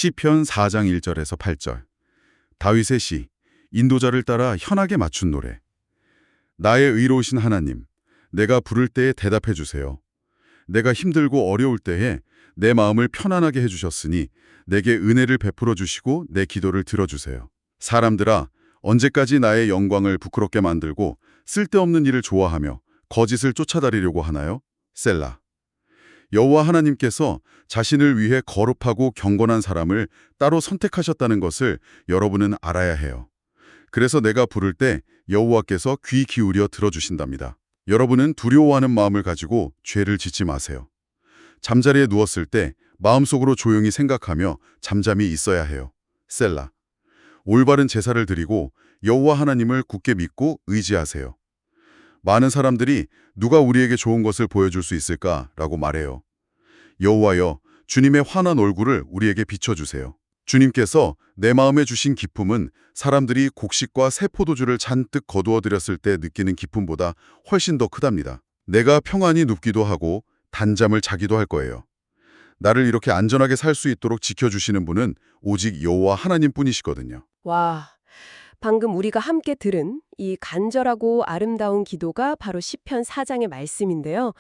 시편 4장 1절에서 8절. 다윗의 시, 인도자를 따라 현악에 맞춘 노래. 나의 의로우신 하나님, 내가 부를 때에 대답해 주세요. 내가 힘들고 어려울 때에 내 마음을 편안하게 해주셨으니 내게 은혜를 베풀어 주시고 내 기도를 들어주세요. 사람들아, 언제까지 나의 영광을 부끄럽게 만들고 쓸데없는 일을 좋아하며 거짓을 쫓아다니려고 하나요? 셀라. 여호와 하나님께서 자신을 위해 거룩하고 경건한 사람을 따로 선택하셨다는 것을 여러분은 알아야 해요. 그래서 내가 부를 때 여호와께서 귀 기울여 들어주신답니다. 여러분은 두려워하는 마음을 가지고 죄를 짓지 마세요. 잠자리에 누웠을 때 마음속으로 조용히 생각하며 잠잠히 있어야 해요. 셀라. 올바른 제사를 드리고 여호와 하나님을 굳게 믿고 의지하세요. 많은 사람들이 누가 우리에게 좋은 것을 보여줄 수 있을까라고 말해요. 여호와여, 주님의 환한 얼굴을 우리에게 비춰주세요. 주님께서 내 마음에 주신 기쁨은 사람들이 곡식과 새 포도주를 잔뜩 거두어 드렸을 때 느끼는 기쁨보다 훨씬 더 크답니다. 내가 평안히 눕기도 하고 단잠을 자기도 할 거예요. 나를 이렇게 안전하게 살 수 있도록 지켜주시는 분은 오직 여호와 하나님뿐이시거든요. 와, 방금 우리가 함께 들은 이 간절하고 아름다운 기도가 바로 시편 4장의 말씀인데요.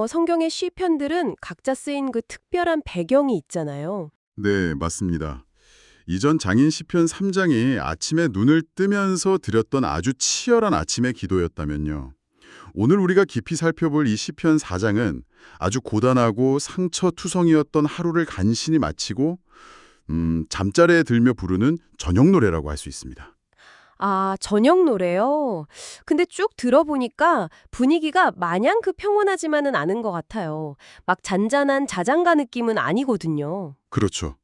성경의 시편들은 각자 쓰인 그 특별한 배경이 있잖아요. 네, 맞습니다. 이전 장인 시편 3장이 아침에 눈을 뜨면서 드렸던 아주 치열한 아침의 기도였다면요. 오늘 우리가 깊이 살펴볼 이 시편 4장은 아주 고단하고 상처투성이었던 하루를 간신히 마치고 잠자리에 들며 부르는 저녁 노래라고 할 수 있습니다. 아, 저녁 노래요? 근데 쭉 들어보니까 분위기가 마냥 그 평온하지만은 않은 것 같아요. 막 잔잔한 자장가 느낌은 아니거든요. 그렇죠.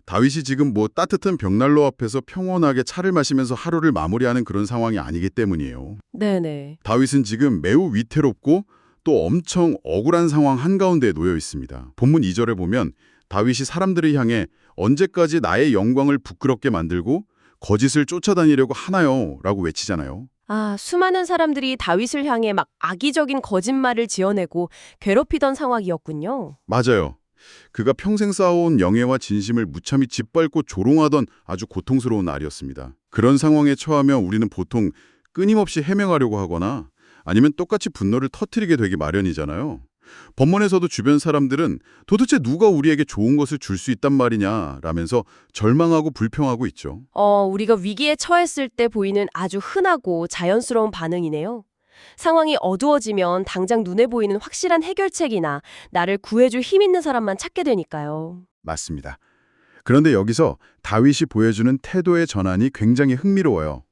다윗이 지금 뭐 따뜻한 벽난로 앞에서 평온하게 차를 마시면서 하루를 마무리하는 그런 상황이 아니기 때문이에요. 네네. 다윗은 지금 매우 위태롭고 또 엄청 억울한 상황 한가운데에 놓여 있습니다. 본문 2절에 보면 다윗이 사람들을 향해 언제까지 나의 영광을 부끄럽게 만들고 거짓을 쫓아다니려고 하나요? 라고 외치잖아요. 아, 수많은 사람들이 다윗을 향해 막 악의적인 거짓말을 지어내고 괴롭히던 상황이었군요. 맞아요. 그가 평생 쌓아온 영예와 진심을 무참히 짓밟고 조롱하던 아주 고통스러운 날이었습니다. 그런 상황에 처하면 우리는 보통 끊임없이 해명하려고 하거나 아니면 똑같이 분노를 터뜨리게 되기 마련이잖아요. 본문에서도 주변 사람들은 도대체 누가 우리에게 좋은 것을 줄 수 있단 말이냐 라면서 절망하고 불평하고 있죠. 우리가 위기에 처했을 때 보이는 아주 흔하고 자연스러운 반응이네요. 상황이 어두워지면 당장 눈에 보이는 확실한 해결책이나 나를 구해줄 힘 있는 사람만 찾게 되니까요. 맞습니다. 그런데 여기서 다윗이 보여주는 태도의 전환이 굉장히 흥미로워요.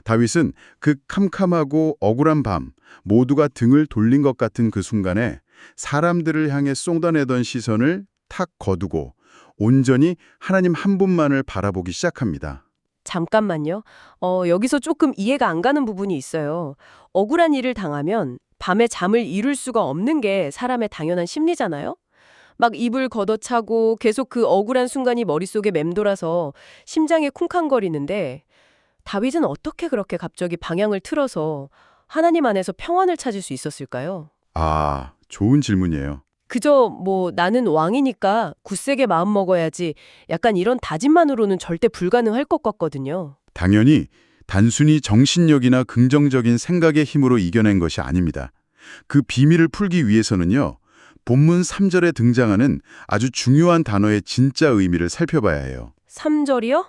다윗은 그 캄캄하고 억울한 밤, 모두가 등을 돌린 것 같은 그 순간에 사람들을 향해 쏟아내던 시선을 탁 거두고 온전히 하나님 한 분만을 바라보기 시작합니다. 잠깐만요. 여기서 조금 이해가 안 가는 부분이 있어요. 억울한 일을 당하면 밤에 잠을 이룰 수가 없는 게 사람의 당연한 심리잖아요? 막 입을 걷어차고 계속 그 억울한 순간이 머릿속에 맴돌아서 심장이 쿵쾅거리는데 다윗은 어떻게 그렇게 갑자기 방향을 틀어서 하나님 안에서 평안을 찾을 수 있었을까요? 아, 좋은 질문이에요. 그저 뭐 나는 왕이니까 굳세게 마음 먹어야지 약간 이런 다짐만으로는 절대 불가능할 것 같거든요. 당연히 단순히 정신력이나 긍정적인 생각의 힘으로 이겨낸 것이 아닙니다. 그 비밀을 풀기 위해서는요, 본문 3절에 등장하는 아주 중요한 단어의 진짜 의미를 살펴봐야 해요. 3절이요?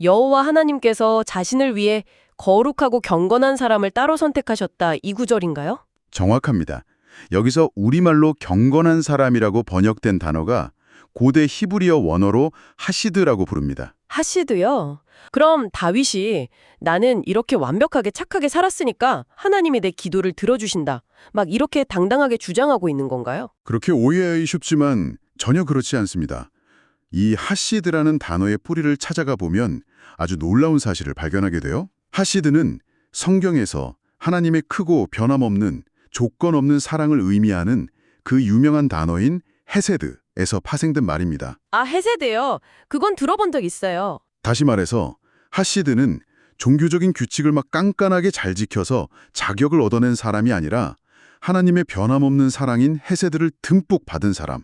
여호와 하나님께서 자신을 위해 거룩하고 경건한 사람을 따로 선택하셨다 이 구절인가요? 정확합니다. 여기서 우리말로 경건한 사람이라고 번역된 단어가 고대 히브리어 원어로 하시드라고 부릅니다. 하시드요? 그럼 다윗이 나는 이렇게 완벽하게 착하게 살았으니까 하나님이 내 기도를 들어주신다. 막 이렇게 당당하게 주장하고 있는 건가요? 그렇게 오해하기 쉽지만 전혀 그렇지 않습니다. 이 하시드라는 단어의 뿌리를 찾아가 보면 아주 놀라운 사실을 발견하게 돼요. 하시드는 성경에서 하나님의 크고 변함없는 조건 없는 사랑을 의미하는 그 유명한 단어인 헤세드에서 파생된 말입니다. 아, 헤세드요? 그건 들어본 적 있어요. 다시 말해서 하시드는 종교적인 규칙을 막 깐깐하게 잘 지켜서 자격을 얻어낸 사람이 아니라 하나님의 변함없는 사랑인 헤세드를 듬뿍 받은 사람,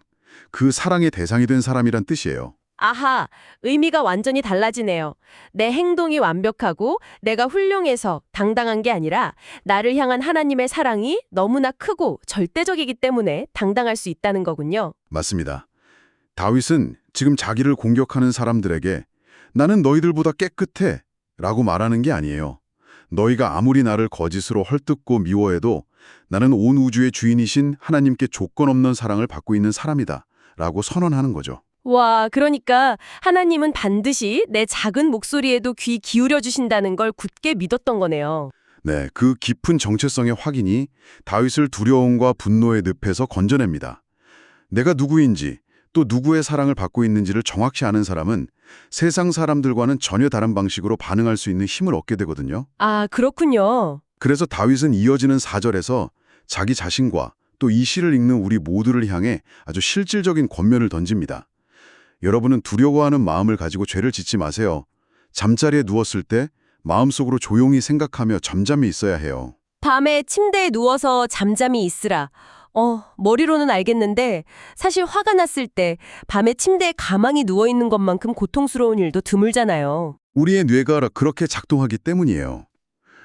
그 사랑의 대상이 된 사람이란 뜻이에요. 아하, 의미가 완전히 달라지네요. 내 행동이 완벽하고 내가 훌륭해서 당당한 게 아니라 나를 향한 하나님의 사랑이 너무나 크고 절대적이기 때문에 당당할 수 있다는 거군요. 맞습니다. 다윗은 지금 자기를 공격하는 사람들에게 나는 너희들보다 깨끗해 라고 말하는 게 아니에요. 너희가 아무리 나를 거짓으로 헐뜯고 미워해도 나는 온 우주의 주인이신 하나님께 조건 없는 사랑을 받고 있는 사람이다 라고 선언하는 거죠. 와, 그러니까 하나님은 반드시 내 작은 목소리에도 귀 기울여 주신다는 걸 굳게 믿었던 거네요. 네, 그 깊은 정체성의 확인이 다윗을 두려움과 분노의 늪에서 건져냅니다. 내가 누구인지 또 누구의 사랑을 받고 있는지를 정확히 아는 사람은 세상 사람들과는 전혀 다른 방식으로 반응할 수 있는 힘을 얻게 되거든요. 아, 그렇군요. 그래서 다윗은 이어지는 4절에서 자기 자신과 또 이 시를 읽는 우리 모두를 향해 아주 실질적인 권면을 던집니다. 여러분은 두려워하는 마음을 가지고 죄를 짓지 마세요. 잠자리에 누웠을 때 마음속으로 조용히 생각하며 잠잠히 있어야 해요. 밤에 침대에 누워서 잠잠히 있으라. 머리로는 알겠는데 사실 화가 났을 때 밤에 침대에 가만히 누워 있는 것만큼 고통스러운 일도 드물잖아요. 우리의 뇌가 그렇게 작동하기 때문이에요.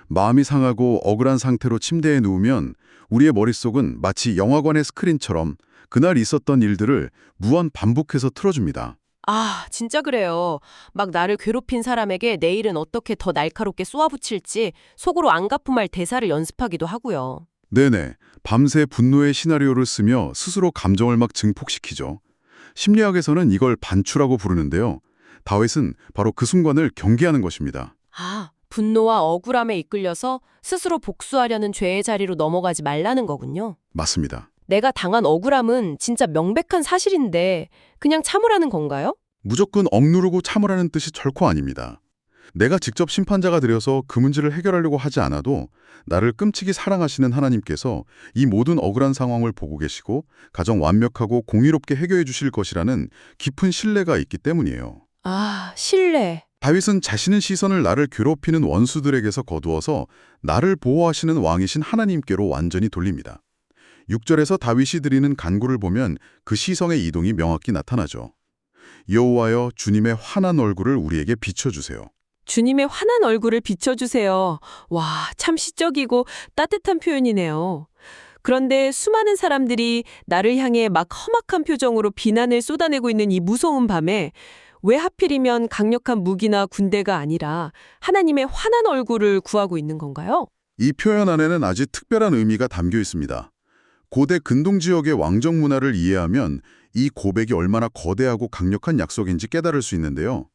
마음이 상하고 억울한 상태로 침대에 누우면 우리의 머릿속은 마치 영화관의 스크린처럼 그날 있었던 일들을 무한 반복해서 틀어줍니다. 아, 진짜 그래요. 막 나를 괴롭힌 사람에게 내일은 어떻게 더 날카롭게 쏘아붙일지 속으로 앙가품할 대사를 연습하기도 하고요. 네네, 밤새 분노의 시나리오를 쓰며 스스로 감정을 막 증폭시키죠. 심리학에서는 이걸 반추라고 부르는데요. 다윗은 바로 그 순간을 경계하는 것입니다. 아, 분노와 억울함에 이끌려서 스스로 복수하려는 죄의 자리로 넘어가지 말라는 거군요. 맞습니다. 내가 당한 억울함은 진짜 명백한 사실인데 그냥 참으라는 건가요? 무조건 억누르고 참으라는 뜻이 결코 아닙니다. 내가 직접 심판자가 되어서 그 문제를 해결하려고 하지 않아도 나를 끔찍이 사랑하시는 하나님께서 이 모든 억울한 상황을 보고 계시고 가장 완벽하고 공의롭게 해결해 주실 것이라는 깊은 신뢰가 있기 때문이에요. 아, 신뢰. 다윗은 자신의 시선을 나를 괴롭히는 원수들에게서 거두어서 나를 보호하시는 왕이신 하나님께로 완전히 돌립니다. 6절에서 다윗이 드리는 간구를 보면 그 시선의 이동이 명확히 나타나죠. 여호와여, 주님의 환한 얼굴을 우리에게 비춰주세요. 주님의 환한 얼굴을 비춰주세요. 와, 참 시적이고 따뜻한 표현이네요. 그런데 수많은 사람들이 나를 향해 막 험악한 표정으로 비난을 쏟아내고 있는 이 무서운 밤에 왜 하필이면 강력한 무기나 군대가 아니라 하나님의 환한 얼굴을 구하고 있는 건가요? 이 표현 안에는 아주 특별한 의미가 담겨 있습니다. 고대 근동 지역의 왕정 문화를 이해하면 이 고백이 얼마나 거대하고 강력한 약속인지 깨달을 수 있는데요.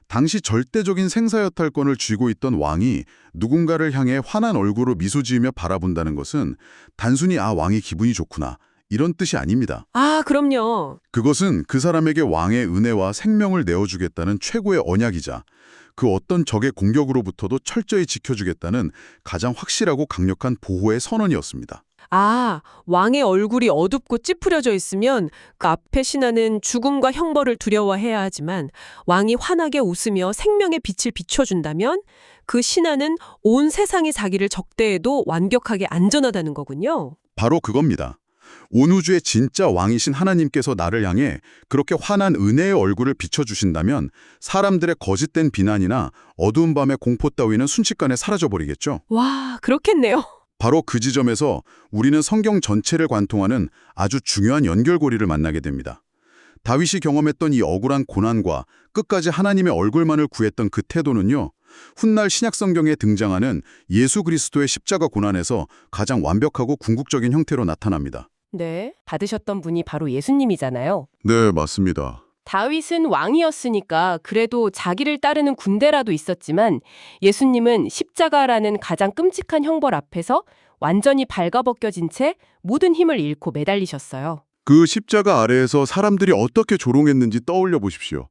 당시 절대적인 생사여탈권을 쥐고 있던 왕이 누군가를 향해 환한 얼굴로 미소 지으며 바라본다는 것은 단순히 왕이 기분이 좋구나 이런 뜻이 아닙니다. 아, 그럼요. 그것은 그 사람에게 왕의 은혜와 생명을 내어주겠다는 최고의 언약이자 그 어떤 적의 공격으로부터도 철저히 지켜주겠다는 가장 확실하고 강력한 보호의 선언이었습니다. 아, 왕의 얼굴이 어둡고 찌푸려져 있으면 그 앞에 신하는 죽음과 형벌을 두려워해야 하지만 왕이 환하게 웃으며 생명의 빛을 비춰준다면 그 신하는 온 세상이 자기를 적대해도 완벽하게 안전하다는 거군요. 바로 그겁니다. 온 우주의 진짜 왕이신 하나님께서 나를 향해 그렇게 환한 은혜의 얼굴을 비춰주신다면 사람들의 거짓된 비난이나 어두운 밤의 공포 따위는 순식간에 사라져버리겠죠. 와, 그렇겠네요. 바로 그 지점에서 우리는 성경 전체를 관통하는 아주 중요한 연결고리를 만나게 됩니다. 다윗이 경험했던 이 억울한 고난과 끝까지 하나님의 얼굴만을 구했던 그 태도는요, 훗날 신약 성경에 등장하는 예수 그리스도의 십자가 고난에서 가장 완벽하고 궁극적인 형태로 나타납니다. 네, 받으셨던 분이 바로 예수님이잖아요. 네, 맞습니다. 다윗은 왕이었으니까 그래도 자기를 따르는 군대라도 있었지만 예수님은 십자가라는 가장 끔찍한 형벌 앞에서 완전히 발가벗겨진 채 모든 힘을 잃고 매달리셨어요. 그 십자가 아래에서 사람들이 어떻게 조롱했는지 떠올려 보십시오.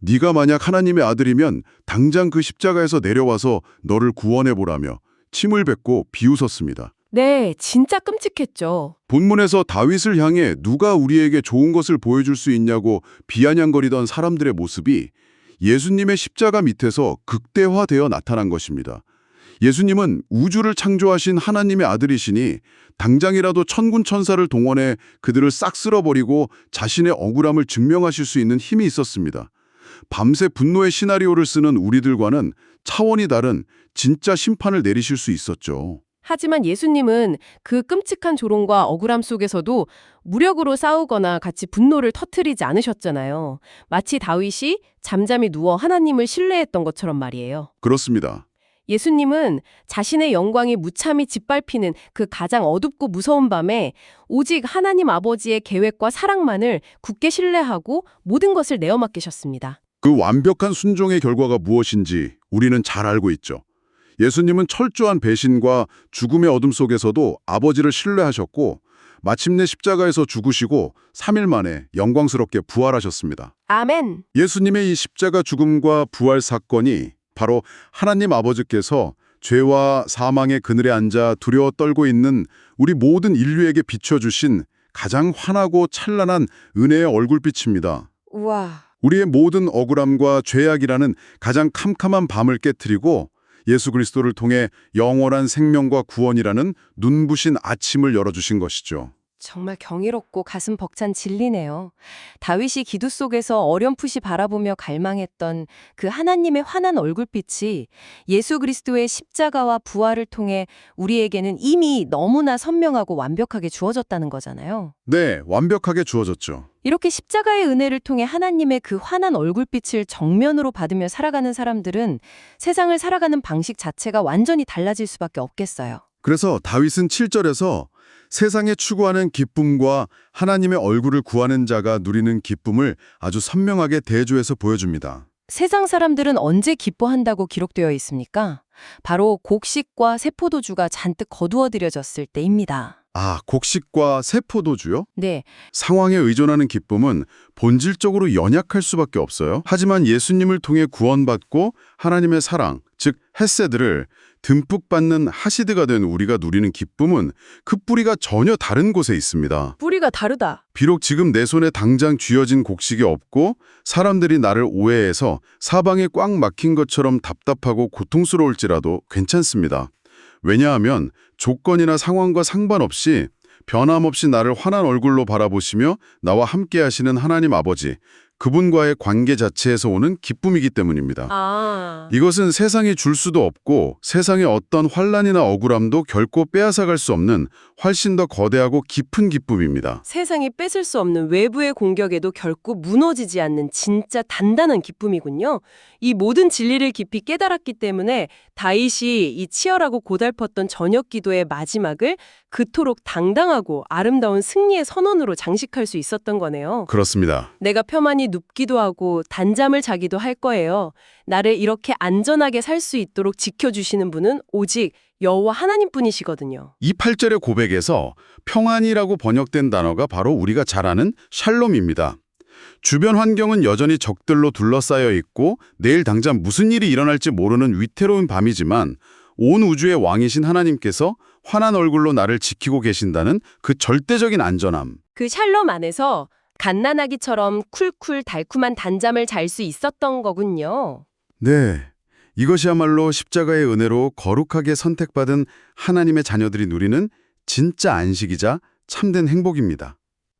네가 만약 하나님의 아들이면 당장 그 십자가에서 내려와서 너를 구원해보라며 침을 뱉고 비웃었습니다. 네, 진짜 끔찍했죠. 본문에서 다윗을 향해 누가 우리에게 좋은 것을 보여줄 수 있냐고 비아냥거리던 사람들의 모습이 예수님의 십자가 밑에서 극대화되어 나타난 것입니다. 예수님은 우주를 창조하신 하나님의 아들이시니 당장이라도 천군 천사를 동원해 그들을 싹 쓸어버리고 자신의 억울함을 증명하실 수 있는 힘이 있었습니다. 밤새 분노의 시나리오를 쓰는 우리들과는 차원이 다른 진짜 심판을 내리실 수 있었죠. 하지만 예수님은 그 끔찍한 조롱과 억울함 속에서도 무력으로 싸우거나 같이 분노를 터뜨리지 않으셨잖아요. 마치 다윗이 잠잠히 누워 하나님을 신뢰했던 것처럼 말이에요. 그렇습니다. 예수님은 자신의 영광이 무참히 짓밟히는 그 가장 어둡고 무서운 밤에 오직 하나님 아버지의 계획과 사랑만을 굳게 신뢰하고 모든 것을 내어 맡기셨습니다. 그 완벽한 순종의 결과가 무엇인지 우리는 잘 알고 있죠. 예수님은 철저한 배신과 죽음의 어둠 속에서도 아버지를 신뢰하셨고 마침내 십자가에서 죽으시고 3일 만에 영광스럽게 부활하셨습니다. 아멘! 예수님의 이 십자가 죽음과 부활 사건이 바로 하나님 아버지께서 죄와 사망의 그늘에 앉아 두려워 떨고 있는 우리 모든 인류에게 비춰주신 가장 환하고 찬란한 은혜의 얼굴빛입니다. 우와! 우리의 모든 억울함과 죄악이라는 가장 캄캄한 밤을 깨트리고 예수 그리스도를 통해 영원한 생명과 구원이라는 눈부신 아침을 열어주신 것이죠. 정말 경이롭고 가슴 벅찬 진리네요. 다윗이 기도 속에서 어렴풋이 바라보며 갈망했던 그 하나님의 환한 얼굴빛이 예수 그리스도의 십자가와 부활을 통해 우리에게는 이미 너무나 선명하고 완벽하게 주어졌다는 거잖아요. 네, 완벽하게 주어졌죠. 이렇게 십자가의 은혜를 통해 하나님의 그 환한 얼굴빛을 정면으로 받으며 살아가는 사람들은 세상을 살아가는 방식 자체가 완전히 달라질 수밖에 없겠어요. 그래서 다윗은 7절에서 세상에 추구하는 기쁨과 하나님의 얼굴을 구하는 자가 누리는 기쁨을 아주 선명하게 대조해서 보여줍니다. 세상 사람들은 언제 기뻐한다고 기록되어 있습니까? 바로 곡식과 새 포도주가 잔뜩 거두어들여졌을 때입니다. 아, 곡식과 새 포도주요? 네, 상황에 의존하는 기쁨은 본질적으로 연약할 수밖에 없어요. 하지만 예수님을 통해 구원받고 하나님의 사랑, 즉 헤세드를 듬뿍 받는 하시드가 된 우리가 누리는 기쁨은 그 뿌리가 전혀 다른 곳에 있습니다. 뿌리가 다르다. 비록 지금 내 손에 당장 쥐어진 곡식이 없고 사람들이 나를 오해해서 사방에 꽉 막힌 것처럼 답답하고 고통스러울지라도 괜찮습니다. 왜냐하면 조건이나 상황과 상관없이 변함없이 나를 환한 얼굴로 바라보시며 나와 함께 하시는 하나님 아버지, 그분과의 관계 자체에서 오는 기쁨이기 때문입니다. 이것은 세상이 줄 수도 없고 세상의 어떤 환난이나 억울함도 결코 빼앗아갈 수 없는 훨씬 더 거대하고 깊은 기쁨입니다. 세상이 뺏을 수 없는 외부의 공격에도 결코 무너지지 않는 진짜 단단한 기쁨이군요. 이 모든 진리를 깊이 깨달았기 때문에 다윗이 이 치열하고 고달팠던 저녁 기도의 마지막을 그토록 당당하고 아름다운 승리의 선언으로 장식할 수 있었던 거네요. 그렇습니다. 내가 편안히 눕기도 하고 단잠을 자기도 할 거예요. 나를 이렇게 안전하게 살 수 있도록 지켜주시는 분은 오직 여호와 하나님뿐이시거든요. 이 8절의 고백에서 평안이라고 번역된 단어가 바로 우리가 잘 아는 샬롬입니다. 주변 환경은 여전히 적들로 둘러싸여 있고 내일 당장 무슨 일이 일어날지 모르는 위태로운 밤이지만 온 우주의 왕이신 하나님께서 환한 얼굴로 나를 지키고 계신다는 그 절대적인 안전함. 그 샬롬 안에서 갓난아기처럼 쿨쿨 달콤한 단잠을 잘 수 있었던 거군요. 네, 이것이야말로 십자가의 은혜로 거룩하게 선택받은 하나님의 자녀들이 누리는 진짜 안식이자 참된 행복입니다.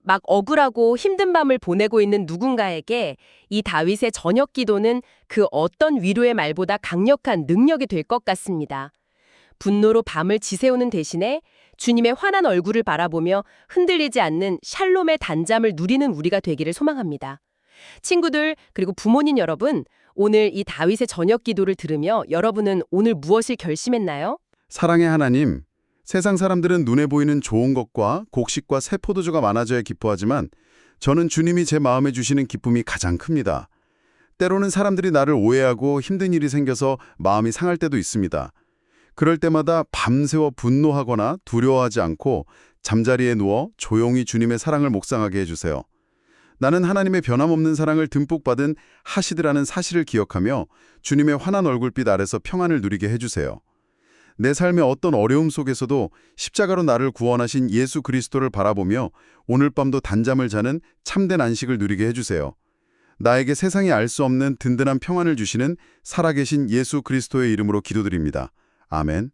막 억울하고 힘든 밤을 보내고 있는 누군가에게 이 다윗의 저녁 기도는 그 어떤 위로의 말보다 강력한 능력이 될 것 같습니다. 분노로 밤을 지새우는 대신에 주님의 환한 얼굴을 바라보며 흔들리지 않는 샬롬의 단잠을 누리는 우리가 되기를 소망합니다. 친구들 그리고 부모님 여러분, 오늘 이 다윗의 저녁 기도를 들으며 여러분은 오늘 무엇을 결심했나요? 사랑의 하나님, 세상 사람들은 눈에 보이는 좋은 것과 곡식과 새 포도주가 많아져야 기뻐하지만 저는 주님이 제 마음에 주시는 기쁨이 가장 큽니다. 때로는 사람들이 나를 오해하고 힘든 일이 생겨서 마음이 상할 때도 있습니다. 그럴 때마다 밤새워 분노하거나 두려워하지 않고 잠자리에 누워 조용히 주님의 사랑을 묵상하게 해주세요. 나는 하나님의 변함없는 사랑을 듬뿍 받은 하시드라는 사실을 기억하며 주님의 환한 얼굴빛 아래서 평안을 누리게 해주세요. 내 삶의 어떤 어려움 속에서도 십자가로 나를 구원하신 예수 그리스도를 바라보며 오늘 밤도 단잠을 자는 참된 안식을 누리게 해주세요. 나에게 세상이 알 수 없는 든든한 평안을 주시는 살아계신 예수 그리스도의 이름으로 기도드립니다. 아멘.